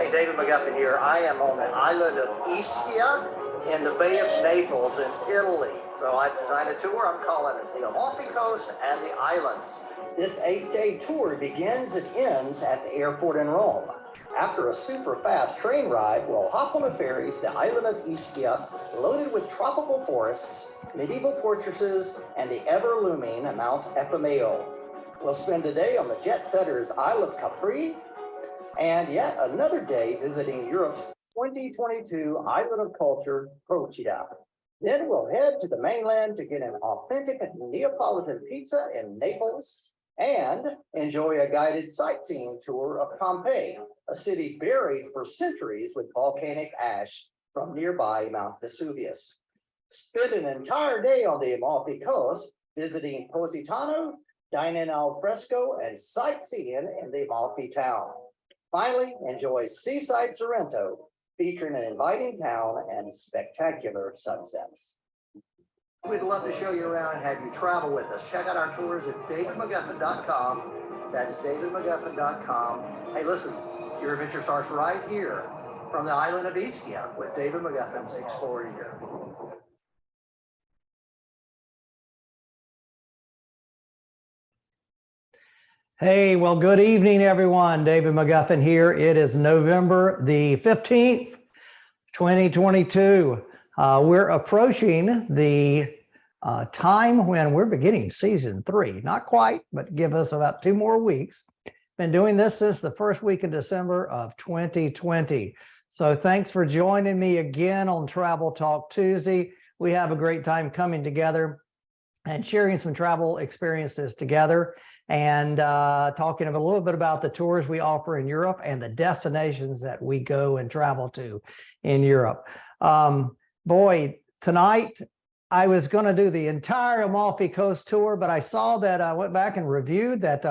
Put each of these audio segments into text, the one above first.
evening, David McGuffin here. I am on the island of Ischia in the Bay of Naples in Italy. So I've designed a tour. I'm calling it the Amalfi Coast and the Islands. This 8-day tour begins and ends at the airport in Rome. After a super fast train ride, we'll hop on a ferry to the island of Ischia, loaded with tropical forests, medieval fortresses, and the ever-looming Mount Epimeo. We'll spend a day on the jet-setter's Isle of Capri, and yet another day visiting Europe's 2022 Island of Culture, Procida. Then we'll head to the mainland to get an authentic Neapolitan pizza in Naples and enjoy a guided sightseeing tour of Pompeii, a city buried for centuries with volcanic ash from nearby Mount Vesuvius. Spend an entire day on the Amalfi Coast visiting Positano, dining al fresco, and sightseeing in the Amalfi town. Finally, enjoy seaside Sorrento, featuring an inviting town and spectacular sunsets. We'd love to show you around and have you travel with us. Check out our tours at davidmcguffin.com. That's davidmcguffin.com. Hey, listen, your adventure starts right here from the island of Ischia with David McGuffin's Explorer Year. Hey, well, good evening, everyone. David McGuffin here. It is November the 15th, 2022. We're approaching the time when we're beginning season 3. Not quite, but give us about 2 more weeks. Been doing this since the first week of December of 2020. So thanks for joining me again on Travel Talk Tuesday. We have a great time coming together and sharing some travel experiences together, and talking a little bit about the tours we offer in Europe and the destinations that we go and travel to in Europe. Boy, tonight I was going to do the entire Amalfi Coast tour, but I saw that I went back and reviewed that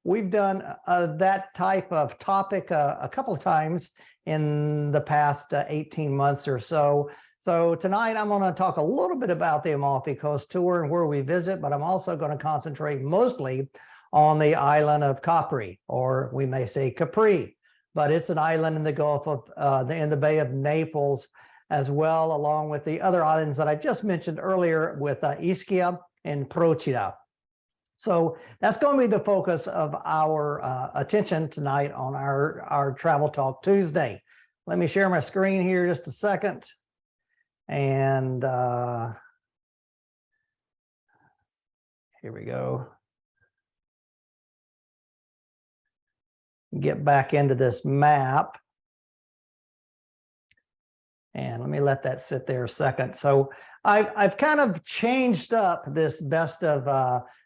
we've done that type of topic a couple of times in the past 18 months or so. So tonight I'm going to talk a little bit about the Amalfi Coast tour and where we visit, but I'm also going to concentrate mostly on the island of Capri, or we may say Capri, but it's an island in the Gulf of, in the Bay of Naples as well, along with the other islands that I just mentioned earlier with Ischia and Procida. So that's going to be the focus of our attention tonight on our Travel Talk Tuesday. Let me share my screen here just a second. And here we go. Get back into this map. And let me let that sit there a second. So I've kind of changed up this best of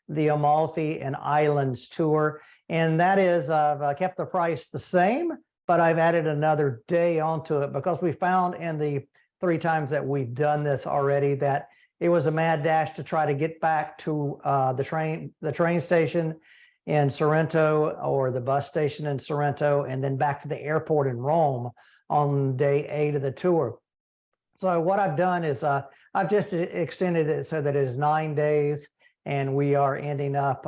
the Amalfi and Islands tour. And that is, I've kept the price the same, but I've added another day onto it because we found in the 3 times that we've done this already that it was a mad dash to try to get back to the train station in Sorrento or the bus station in Sorrento, and then back to the airport in Rome on day 8 of the tour. So what I've done is I've just extended it so that it is 9 days, and we are ending up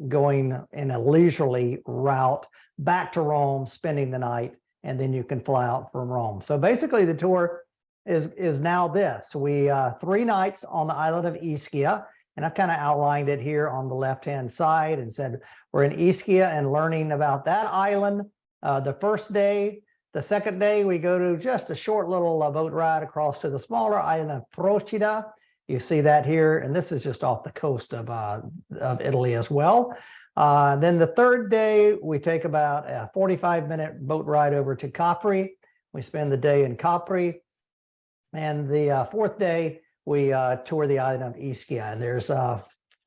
going in a leisurely route back to Rome, spending the night, and then you can fly out from Rome. So basically the tour is now this. We 3 nights on the island of Ischia, and I've kind of outlined it here on the left-hand side and said we're in Ischia and learning about that island. The first day, the second day, we go to just a short little boat ride across to the smaller island of Procida. You see that here, and this is just off the coast of Italy as well. Then the third day, we take about a 45-minute boat ride over to Capri. We spend the day in Capri. And the 4th day, we tour the island of Ischia. And there's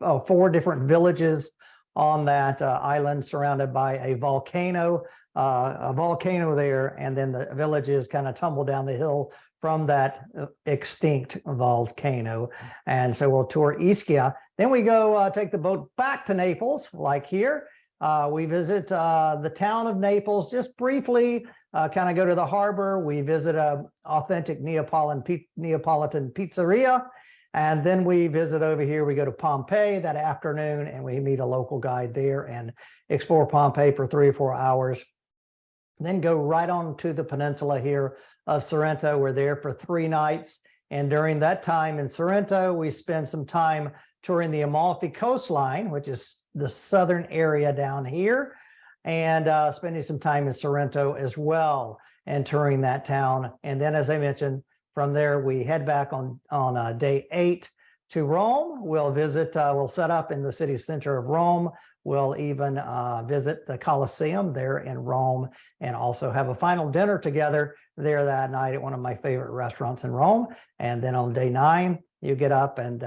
4 different villages on that island surrounded by a volcano there. And then the villages kind of tumble down the hill from that extinct volcano. And so we'll tour Ischia. Then we go take the boat back to Naples, like here. We visit the town of Naples just briefly, kind of go to the harbor. We visit a authentic Neapolitan pizzeria. And then we visit over here. We go to Pompeii that afternoon, and we meet a local guide there and explore Pompeii for 3 or 4 hours. then go right on to the peninsula here of Sorrento. We're there for 3 nights. And during that time in Sorrento, we spend some time touring the Amalfi coastline, which is the southern area down here, and spending some time in Sorrento as well and touring that town. And then, as I mentioned, from there, we head back on day 8 to Rome. We'll visit, we'll set up in the city center of Rome. We'll even visit the Colosseum there in Rome and also have a final dinner together there that night at one of my favorite restaurants in Rome. And then on day 9, you get up and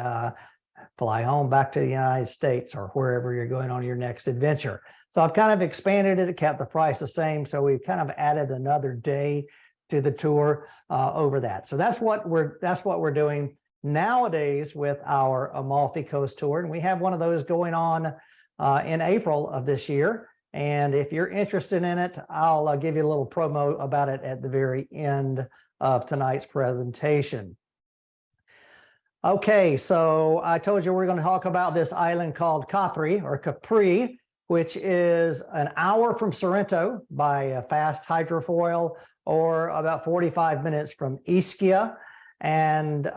fly home back to the United States or wherever you're going on your next adventure. So I've kind of expanded it, kept the price the same. So we've kind of added another day to the tour over that. So that's what we're doing nowadays with our Amalfi Coast tour. And we have one of those going on in April of this year. And if you're interested in it, I'll give you a little promo about it at the very end of tonight's presentation. Okay, so I told you we're going to talk about this island called Capri, which is an hour from Sorrento by a fast hydrofoil, or about 45 minutes from Ischia. And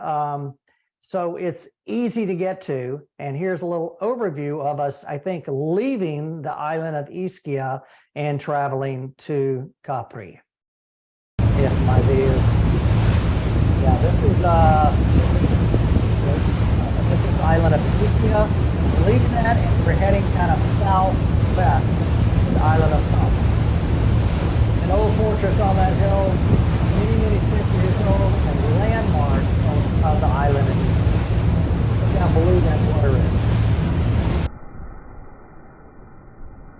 so it's easy to get to. And here's a little overview of us, I think, leaving the island of Ischia and traveling to Capri. If my video, yeah, this is island of Ischia. We're leaving that and we're heading kind of southwest to the island of Capri. An old fortress on that hill, many centuries old, and landmark of the island. Look how blue that water is.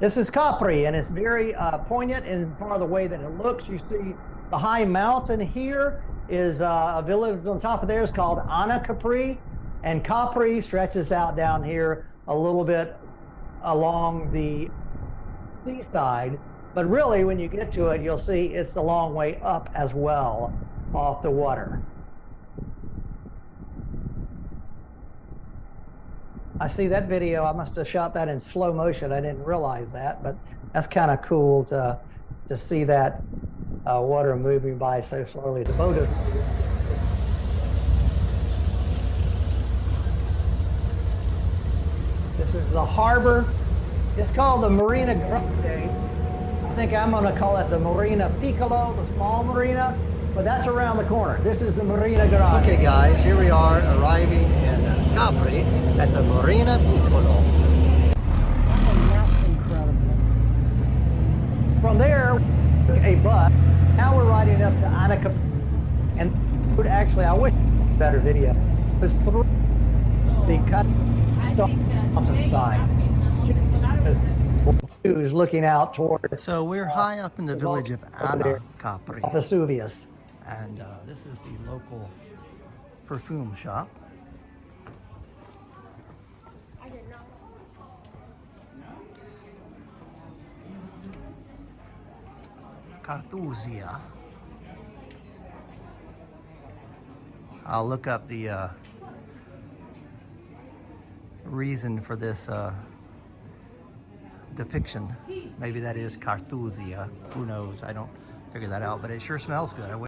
This is Capri, and it's very poignant in part of the way that it looks. You see the high mountain here is a village on top of there is called Capri. And Capri stretches out down here a little bit along the seaside. But really, when you get to it, you'll see it's a long way up as well off the water. I see that video. I must have shot that in slow motion. I didn't realize that, but that's kind of cool to see that water moving by so slowly. The boat is. This is the harbor. It's called the Marina Grande. I think I'm going to call it the Marina Piccolo, the small marina, but that's around the corner. This is the Marina Grande. Okay, guys, here we are arriving in Capri at the Marina Piccolo. That's incredible. From there, a bus. Now we're riding up to Capri, and actually, I wish better video. It's through the cut mountainside. Who's looking out toward. So we're high up in the village of Capri, Vesuvius, and this is the local perfume shop. Carthusia. I'll look up the reason for this depiction. Maybe that is Carthusia. Who knows? I don't figure that out, but it sure smells good.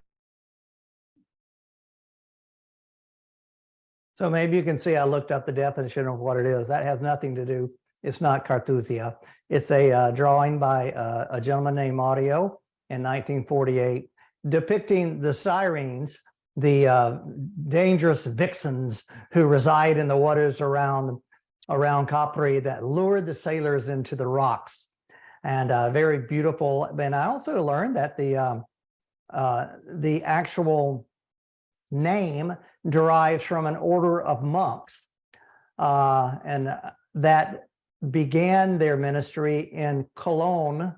So maybe you can see I looked up the definition of what it is. That has nothing to do. It's not Carthusia. It's a drawing by a gentleman named Mario in 1948, depicting the sirens, the dangerous vixens who reside in the waters around Capri that lured the sailors into the rocks. And very beautiful. And I also learned that the actual name derives from an order of monks, and that began their ministry in Cologne,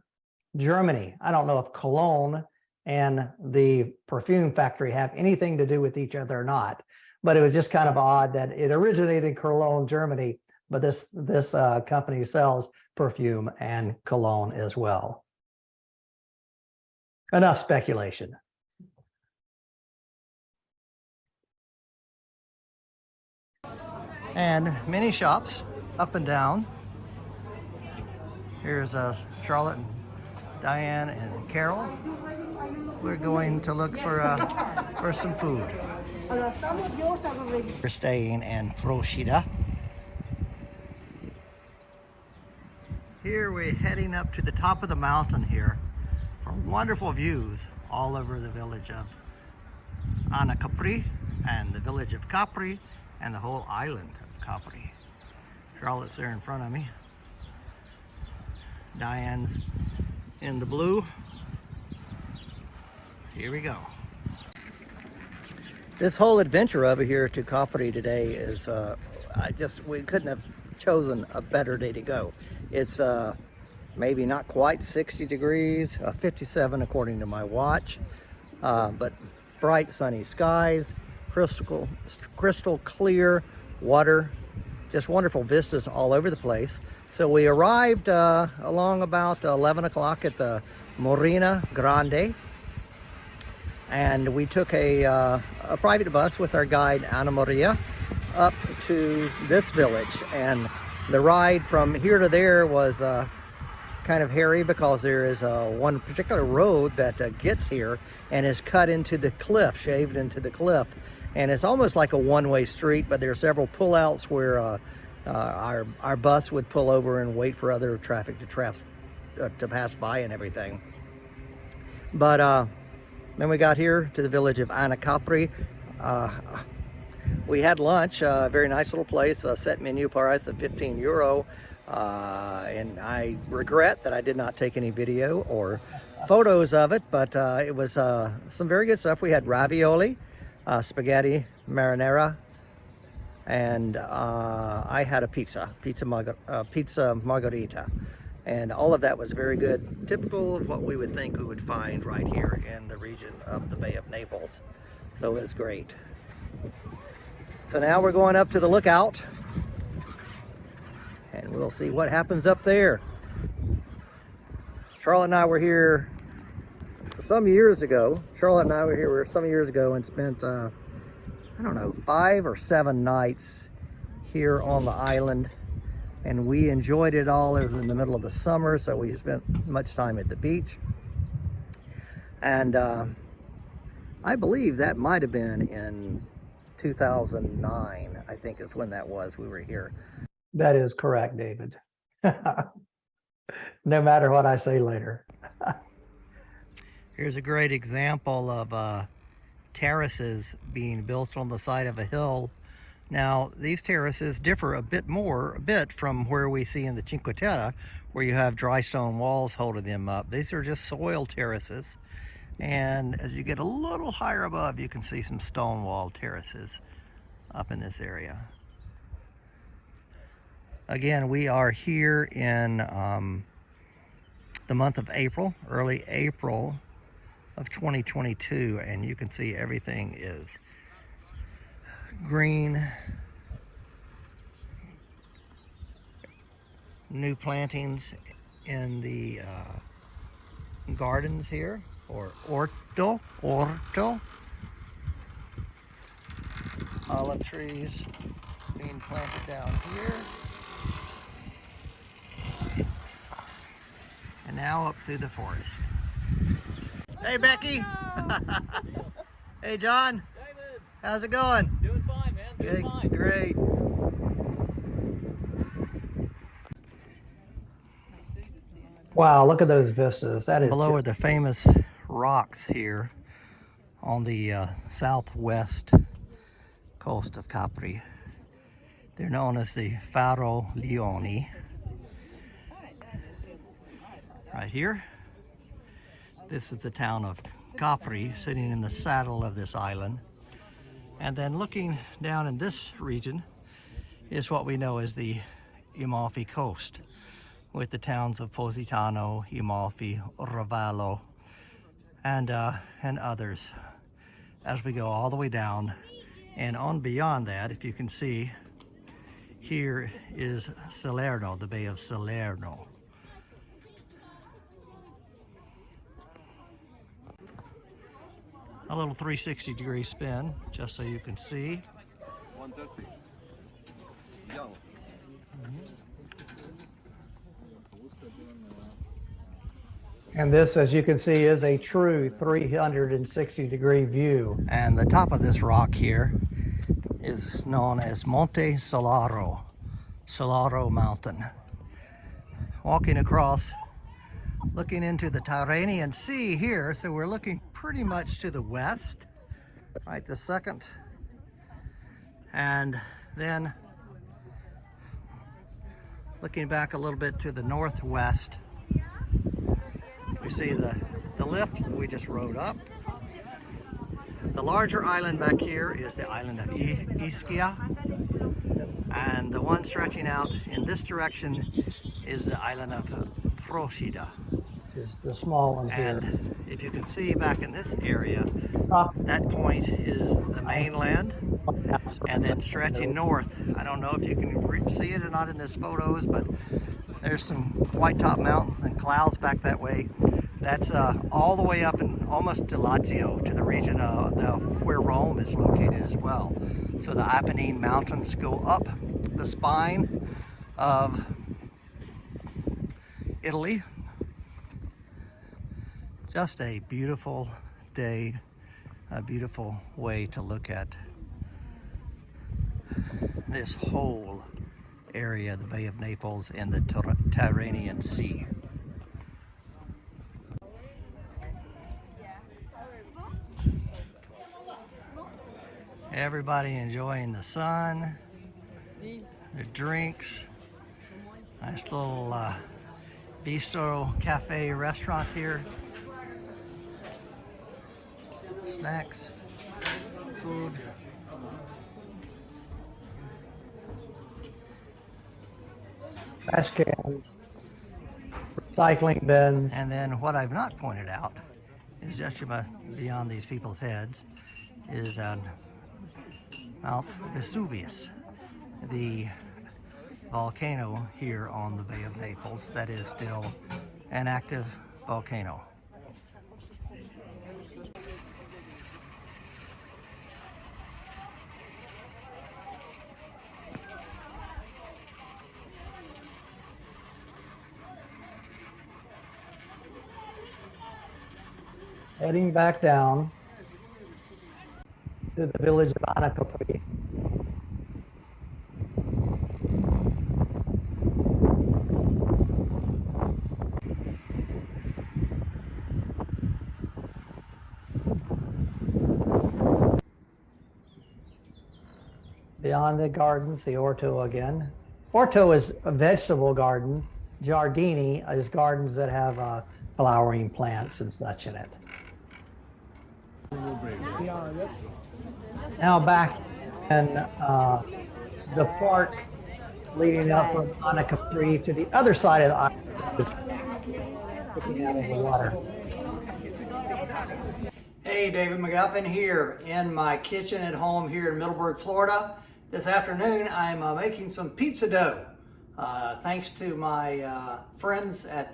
Germany. I don't know if Cologne and the perfume factory have anything to do with each other or not, but it was just kind of odd that it originated in Cologne, Germany, but this company sells perfume and cologne as well. Enough speculation. And many shops up and down. Here's Charlotte and Diane and Carol. We're going to look for some food. We're staying in Procida. Here we're heading up to the top of the mountain here for wonderful views all over the village of Capri and the village of Capri and the whole island of Capri. Charlotte's there in front of me. Diane's in the blue. Here we go. This whole adventure over here to Capri today is, we couldn't have chosen a better day to go. It's maybe not quite 60 degrees, 57 according to my watch, but bright sunny skies, crystal clear water, just wonderful vistas all over the place. So we arrived along about 11 o'clock at the Marina Grande, and we took a private bus with our guide Anna Maria up to this village. And the ride from here to there was kind of hairy because there is one particular road that gets here and is cut into the cliff, shaved into the cliff. And it's almost like a one-way street, but there are several pullouts where our bus would pull over and wait for other traffic to pass by and everything. But then we got here to the village of Capri. We had lunch, a very nice little place, a set menu price of €15. And I regret that I did not take any video or photos of it, but it was some very good stuff. We had ravioli, spaghetti marinara, and I had a pizza margarita. And all of that was very good, typical of what we would think we would find right here in the region of the Bay of Naples. So it was great. So now we're going up to the lookout, and we'll see what happens up there. Charlotte and I were here some years ago. And spent, I don't know, 5 or 7 nights here on the island. And we enjoyed it all. It was in the middle of the summer, so we spent much time at the beach. And I believe that might have been in 2009, I think is when that was. We were here. That is correct, David. No matter what I say later. Here's a great example of terraces being built on the side of a hill. Now, these terraces differ a bit from where we see in the Cinque Terre, where you have dry stone walls holding them up. These are just soil terraces. And as you get a little higher above, you can see some stone wall terraces up in this area. Again, we are here in the month of April, early April of 2022, and you can see everything is green. New plantings in the gardens here, or orto. Olive trees being planted down here. And now up through the forest. Hey, Becky. Hey, John. David. How's it going? Doing fine, man. Doing fine. Great. Wow, look at those vistas. That is Below are the famous rocks here on the southwest coast of Capri. They're known as the Faro Leoni. Right here, this is the town of Capri, sitting in the saddle of this island. And then looking down in this region is what we know as the Amalfi Coast, with the towns of Positano, Amalfi, Ravallo, and others as we go all the way down. And on beyond that, if you can see, here is Salerno, the Bay of Salerno. A little 360-degree spin, just so you can see. 150. And this, as you can see, is a true 360-degree view. And the top of this rock here is known as Monte Solaro, Solaro Mountain. Walking across, looking into the Tyrrhenian Sea here, so we're looking pretty much to the west, right this second. And then looking back a little bit to the northwest, we see the lift that we just rode up. The larger island back here is the island of Ischia, and the one stretching out in this direction is the island of Procida. Is the small one here. And if you can see back in this area, that point is the mainland, and then stretching north. I don't know if you can see it or not in this photos, but there's some white top mountains and clouds back that way. That's all the way up and almost to Lazio, to the region where Rome is located as well. So the Apennine Mountains go up the spine of Italy. Just a beautiful day, a beautiful way to look at this whole area, the Bay of Naples and the Tyrrhenian Sea. Everybody enjoying the sun, the drinks, nice little bistro cafe restaurant here. Snacks, food. Trash cans, recycling bins. And then what I've not pointed out is just beyond these people's heads is Mount Vesuvius, the volcano here on the Bay of Naples that is still an active volcano. Heading back down to the village of Ischia and Capri. Beyond the gardens, the orto again. Orto is a vegetable garden. Giardini is gardens that have flowering plants and such in it. Now back in the park leading up from Ischia and Capri to the other side of the island, looking out of the water. Hey, David McGuffin here in my kitchen at home here in Middleburg, Florida. This afternoon I'm making some pizza dough. Thanks to my friends at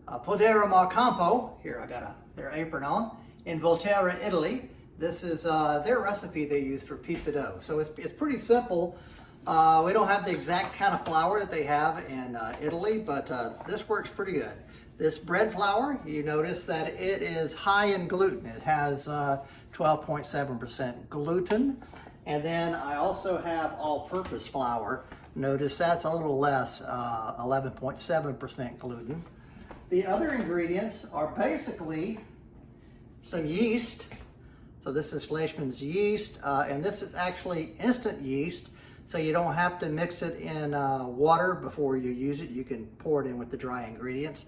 Podera Marcampo. Here I got their apron on. In Volterra, Italy. This is their recipe they use for pizza dough. So it's pretty simple. We don't have the exact kind of flour that they have in Italy, but this works pretty good. This bread flour, you notice that it is high in gluten. It has 12.7% gluten. And then I also have all-purpose flour. Notice that's a little less, 11.7% gluten. The other ingredients are basically some yeast. So this is Fleischmann's yeast, and this is actually instant yeast, so you don't have to mix it in water before you use it. You can pour it in with the dry ingredients.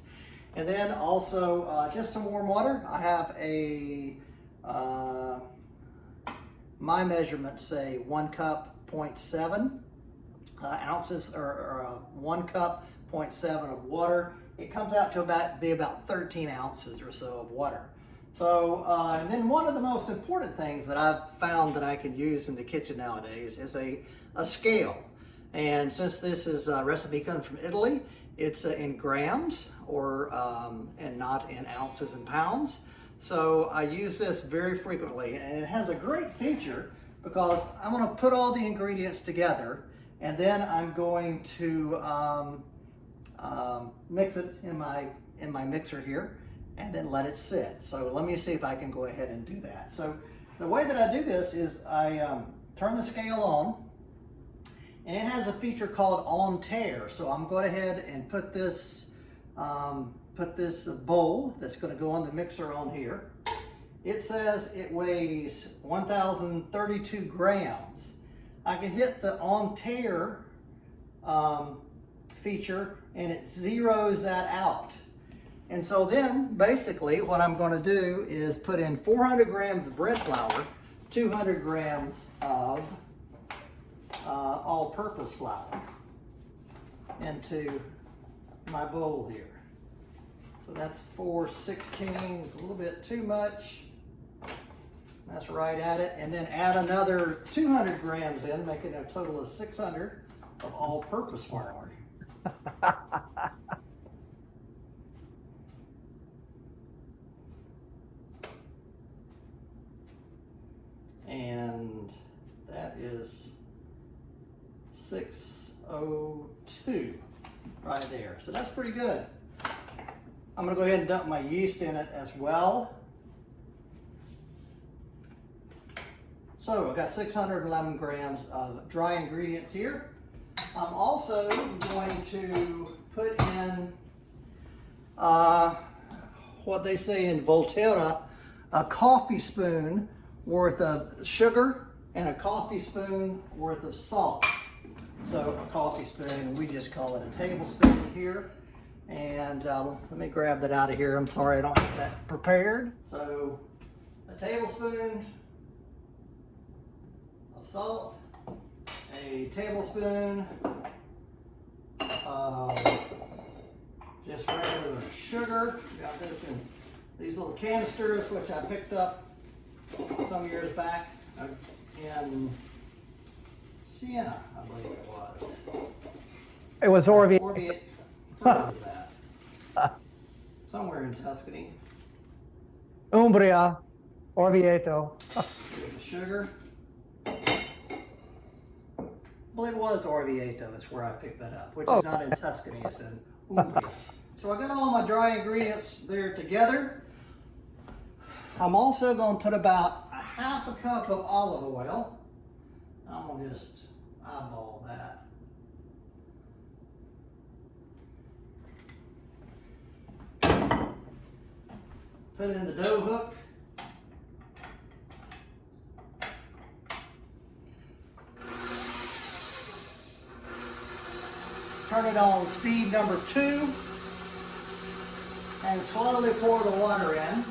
And then also just some warm water. I have my measurements say 1 cup, 0.7 ounces, or 1 cup, 0.7 of water. It comes out to be about 13 ounces or so of water. So, and then one of the most important things that I've found that I can use in the kitchen nowadays is a scale. And since this is a recipe comes from Italy, it's in grams or and not in ounces and pounds. So I use this very frequently, and it has a great feature because I'm going to put all the ingredients together, and then I'm going to mix it in my mixer here. and then let it sit. So let me see if I can go ahead and do that. So the way that I do this is I turn the scale on, and it has a feature called on tare. So I'm going ahead and put this bowl that's going to go on the mixer on here. It says it weighs 1,032 grams. I can hit the on tare feature and it zeroes that out. And so then basically what I'm going to do is put in 400 grams of bread flour, 200 grams of all-purpose flour into my bowl here. So that's 4/16, it's a little bit too much. That's right at it. And then add another 200 grams in, making a total of 600 of all-purpose flour. And that is 602 right there. So that's pretty good. I'm gonna go ahead and dump my yeast in it as well. So I've got 611 grams of dry ingredients here. I'm also going to put in what they say in Volterra, a coffee spoon worth of sugar and a coffee spoon worth of salt. So a coffee spoon, we just call it a tablespoon here. And let me grab that out of here. I'm sorry, I don't have that prepared. So a tablespoon of salt, a tablespoon of just regular sugar. Got this in these little canisters, which I picked up some years back in Siena, I believe it was. It was Orvieto. Where was that? Somewhere in Tuscany. Umbria, Orvieto. Here's the sugar. I believe it was Orvieto, that's where I picked that up, which is not in Tuscany, it's in Umbria. So I got all my dry ingredients there together. I'm also going to put about a half a cup of olive oil. I'm going to just eyeball that. Put it in the dough hook. Turn it on speed number 2 and slowly pour the water in.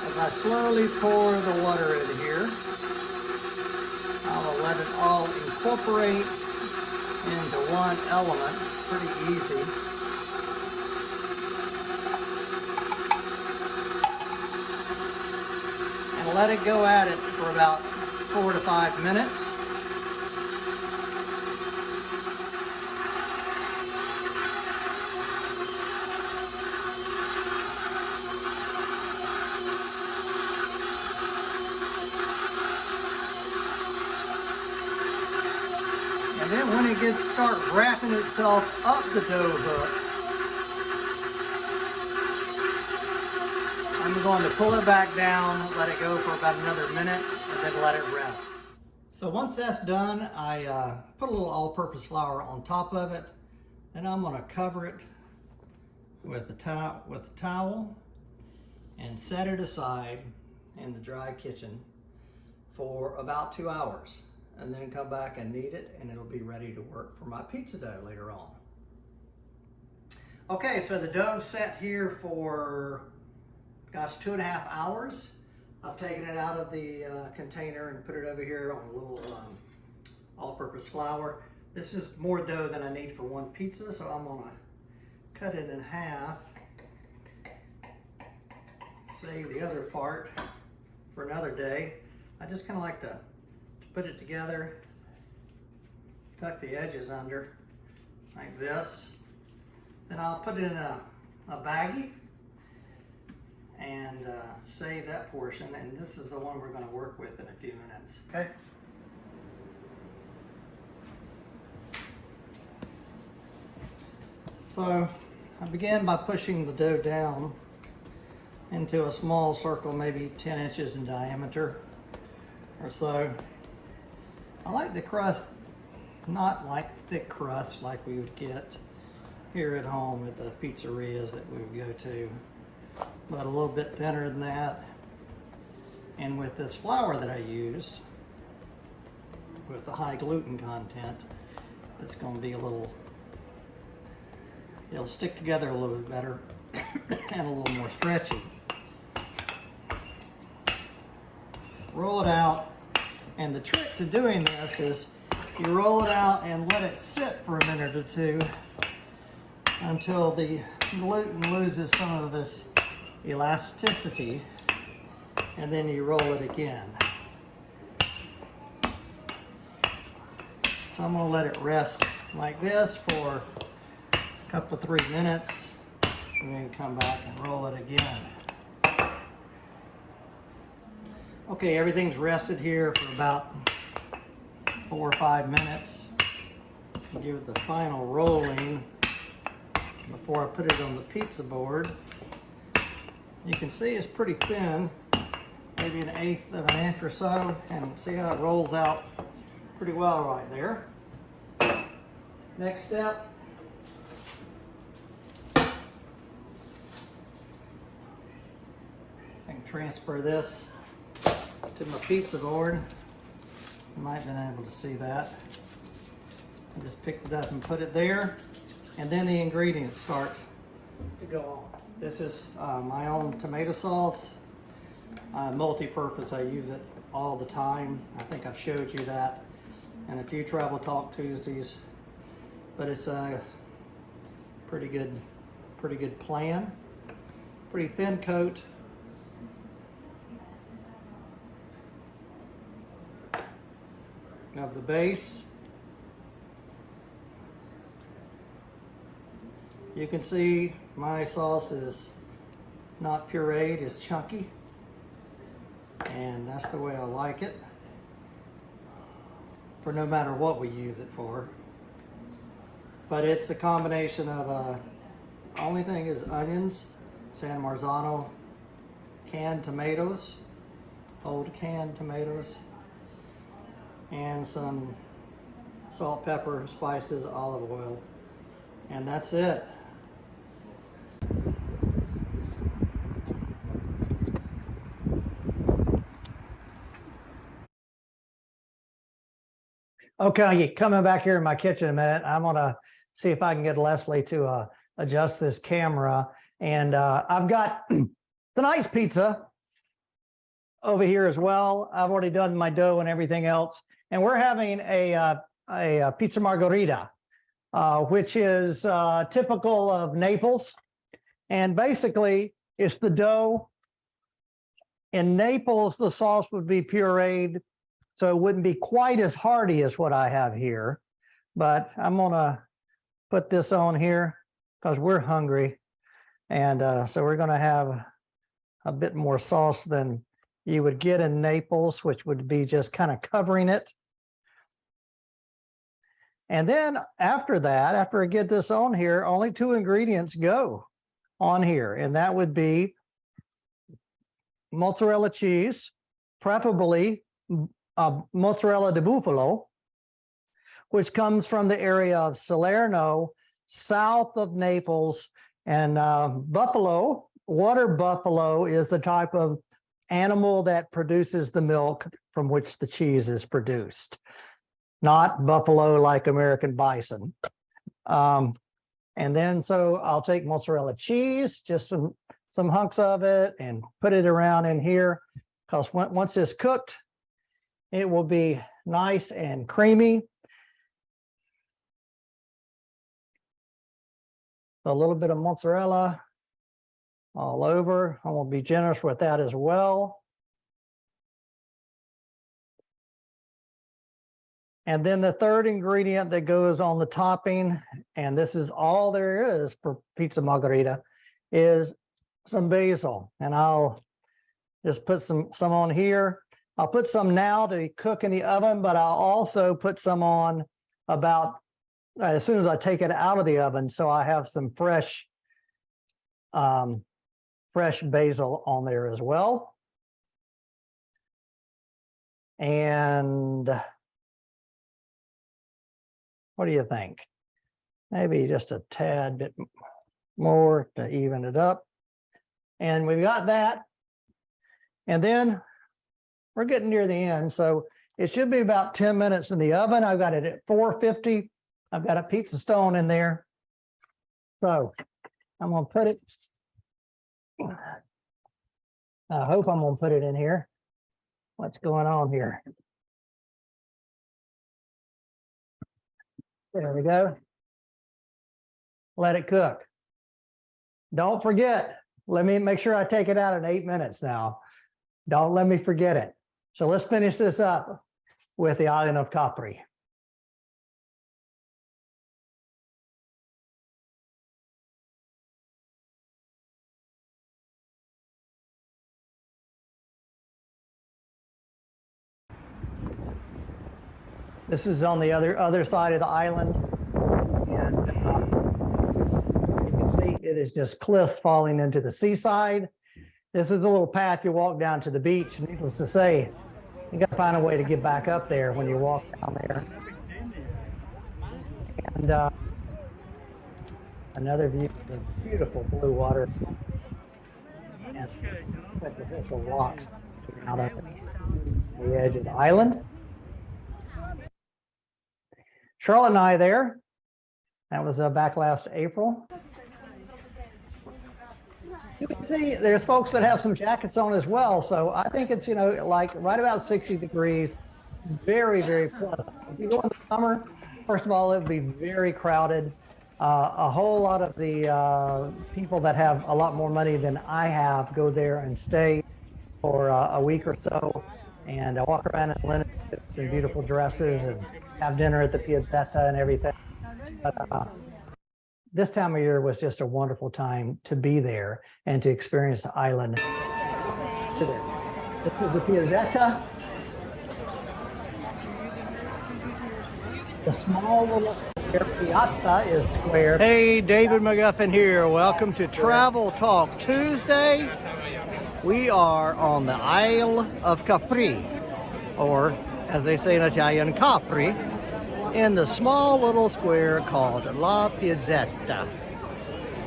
As I slowly pour the water in here, I'll let it all incorporate into one element. Pretty easy. And let it go at it for about 4 to 5 minutes. And then when it start wrapping itself up the dough hook, I'm going to pull it back down, let it go for about another minute, and then let it rest. So once that's done, I put a little all-purpose flour on top of it, and I'm going to cover it with a towel and set it aside in the dry kitchen for about 2 hours. And then come back and knead it, and it'll be ready to work for my pizza dough later on. Okay, so the dough's set here for, gosh, 2.5 hours. I've taken it out of the container and put it over here on a little all-purpose flour. This is more dough than I need for one pizza, so I'm gonna cut it in half. Save the other part for another day. I just kind of like to put it together, tuck the edges under like this. Then I'll put it in a baggie and save that portion. And this is the one we're going to work with in a few minutes. Okay. So I began by pushing the dough down into a small circle, maybe 10 inches in diameter or so. I like the crust not like thick crust like we would get here at home at the pizzerias that we would go to, but a little bit thinner than that. And with this flour that I used, with the high gluten content, it's going to be it'll stick together a little bit better and a little more stretchy. Roll it out, and the trick to doing this is you roll it out and let it sit for a minute or two until the gluten loses some of this elasticity, and then you roll it again. So I'm going to let it rest like this for a couple of 3 minutes, and then come back and roll it again. Okay, everything's rested here for about 4 or 5 minutes. I'll give it the final rolling before I put it on the pizza board. You can see it's pretty thin, maybe 1/8 of an inch or so, and see how it rolls out pretty well right there. Next step, I can transfer this to my pizza board. You might have been able to see that. I just picked it up and put it there, and then the ingredients start to go on. This is my own tomato sauce, multi-purpose. I use it all the time. I think I've showed you that in a few Travel Talk Tuesdays, but it's a pretty good plan. Pretty thin coat. Of the base. You can see my sauce is not pureed, it's chunky, and that's the way I like it, for no matter what we use it for. But it's a combination of only thing is onions, San Marzano canned tomatoes, old canned tomatoes, and some salt, pepper, spices, olive oil, and that's it. Okay, coming back here in my kitchen a minute. I'm gonna see if I can get Leslie to adjust this camera, and I've got tonight's pizza over here as well. I've already done my dough and everything else. And we're having a Pizza Margarita, which is typical of Naples. And basically, it's the dough. In Naples, the sauce would be pureed, so it wouldn't be quite as hearty as what I have here. But I'm going to put this on here because we're hungry. And so we're going to have a bit more sauce than you would get in Naples, which would be just kind of covering it. And then after that, after I get this on here, only 2 ingredients go on here, and that would be mozzarella cheese, preferably mozzarella di bufalo, which comes from the area of Salerno, south of Naples. And buffalo, water buffalo, is the type of animal that produces the milk from which the cheese is produced. Not buffalo like American bison. And then so I'll take mozzarella cheese, just some hunks of it, and put it around in here, because once it's cooked, it will be nice and creamy. A little bit of mozzarella all over. I'm going to be generous with that as well. And then the third ingredient that goes on the topping, and this is all there is for Pizza Margarita, is some basil. And I'll just put some on here. I'll put some now to cook in the oven, but I'll also put some on about as soon as I take it out of the oven, so I have some fresh basil on there as well. And what do you think? Maybe just a tad bit more to even it up. And we've got that. And then we're getting near the end. So it should be about 10 minutes in the oven. I've got it at 450. I've got a pizza stone in there. So I'm going to put it. I hope I'm going to put it in here. What's going on here? There we go. Let it cook. Don't forget, let me make sure I take it out in 8 minutes now. Don't let me forget it. So let's finish this up with the island of Capri. This is on the other side of the island, and you can see it is just cliffs falling into the seaside. This is a little path you walk down to the beach. Needless to say, you got to find a way to get back up there when you walk down there. And another view of beautiful blue water and artificial rocks out of the edge of the island. Charlotte and I there. That was back last April. You can see there's folks that have some jackets on as well. So I think it's, like right about 60 degrees, very, very pleasant. If you go in the summer, first of all, it would be very crowded. A whole lot of the people that have a lot more money than I have go there and stay for a week or so and walk around in linen suits and beautiful dresses and have dinner at the Piazzetta and everything. But this time of year was just a wonderful time to be there and to experience the island. This is the Piazzetta. The small little piazza is square. Hey, David McGuffin here. Welcome to Travel Talk Tuesday. We are on the Isle of Capri, or as they say in Italian, Capri, in the small little square called La Piazzetta.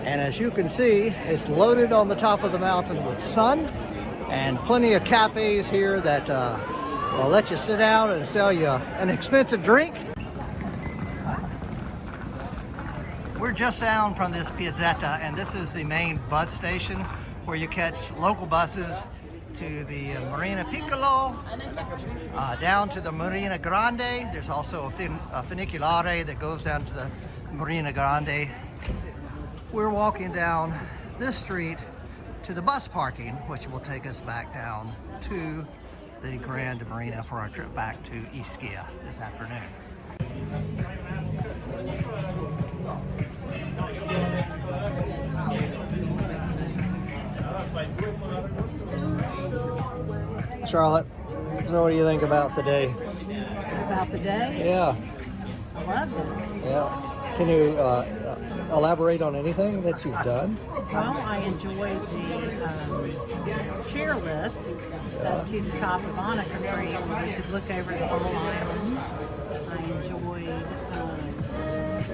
And as you can see, it's loaded on the top of the mountain with sun and plenty of cafes here that will let you sit down and sell you an expensive drink. We're just down from this Piazzetta, and this is the main bus station where you catch local buses to the Marina Piccolo, down to the Marina Grande. There's also a funiculare that goes down to the Marina Grande. We're walking down this street to the bus parking, which will take us back down to the Grand Marina for our trip back to Ischia this afternoon. Charlotte, so what do you think about the day? About the day? Yeah. I love it. Yeah. Can you elaborate on anything that you've done? Well, I enjoyed the chairlift up to the top of Anna Capri where you could look over the whole island. I enjoyed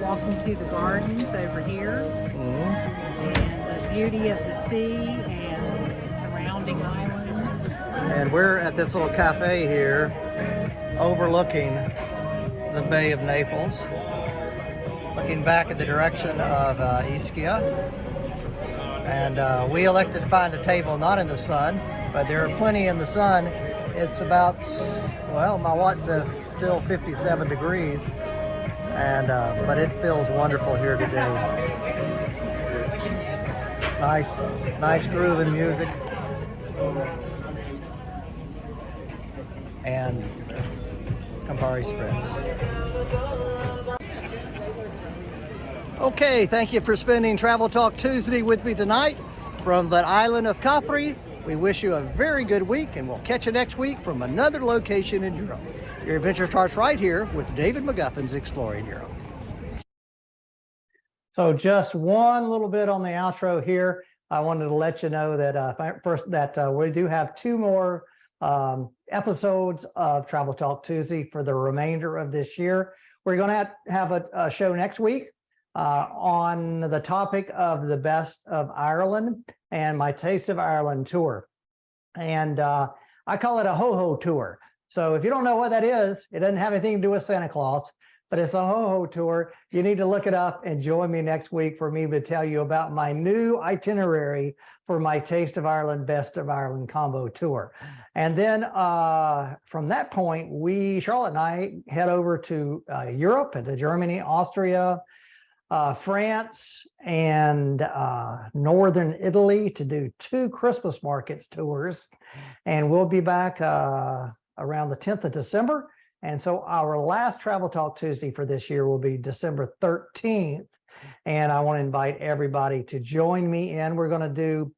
walking to the gardens over here and the beauty of the sea and the surrounding islands. And we're at this little cafe here overlooking the Bay of Naples, looking back in the direction of Ischia. And we elected to find a table not in the sun, but there are plenty in the sun. It's about, well, my watch says still 57 degrees, and but it feels wonderful here today. Nice grooving music. And Campari Spritz. Okay, thank you for spending Travel Talk Tuesday with me tonight from the island of Capri. We wish you a very good week, and we'll catch you next week from another location in Europe. Your adventure starts right here with David McGuffin's Exploring Europe. So just one little bit on the outro here. I wanted to let you know that we do have 2 more episodes of Travel Talk Tuesday for the remainder of this year. We're going to have a show next week on the topic of the best of Ireland and my Taste of Ireland tour. And I call it a ho-ho tour. So if you don't know what that is, it doesn't have anything to do with Santa Claus, but it's a ho-ho tour. You need to look it up and join me next week for me to tell you about my new itinerary for my Taste of Ireland, Best of Ireland combo tour. And then from that point, Charlotte and I head over to Europe, and to Germany, Austria, France, and Northern Italy to do 2 Christmas markets tours. And we'll be back around the 10th of December. And so our last Travel Talk Tuesday for this year will be December 13th. And I want to invite everybody to join me in. We're going to do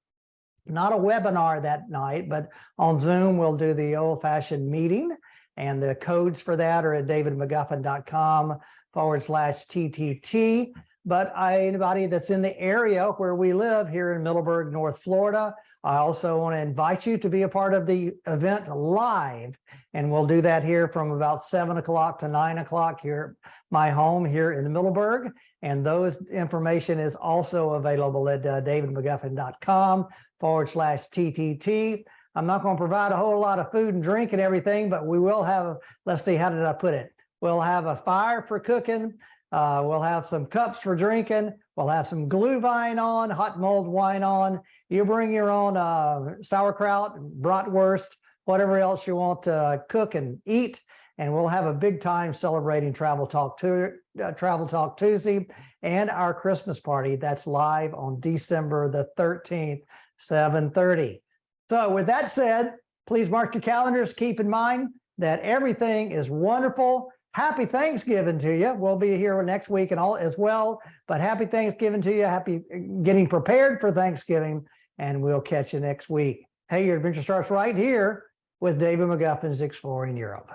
not a webinar that night, but on Zoom, we'll do the old-fashioned meeting. And the codes for that are at davidmcguffin.com/TTT. But anybody that's in the area where we live here in Middleburg, North Florida, I also want to invite you to be a part of the event live. And we'll do that here from about 7 o'clock to 9 o'clock here at my home here in Middleburg. And those information is also available at davidmcguffin.com/TTT. I'm not going to provide a whole lot of food and drink and everything, but we will have, let's see, how did I put it? We'll have a fire for cooking. We'll have some cups for drinking. We'll have some glühwein on, hot mulled wine on. You bring your own sauerkraut, bratwurst, whatever else you want to cook and eat. And we'll have a big time celebrating Travel Talk Tuesday and our Christmas party. That's live on December the 13th, 7:30. So with that said, please mark your calendars. Keep in mind that everything is wonderful. Happy Thanksgiving to you. We'll be here next week and all as well. But happy Thanksgiving to you. Happy getting prepared for Thanksgiving. And we'll catch you next week. Hey, your adventure starts right here with David McGuffin's Exploring Europe.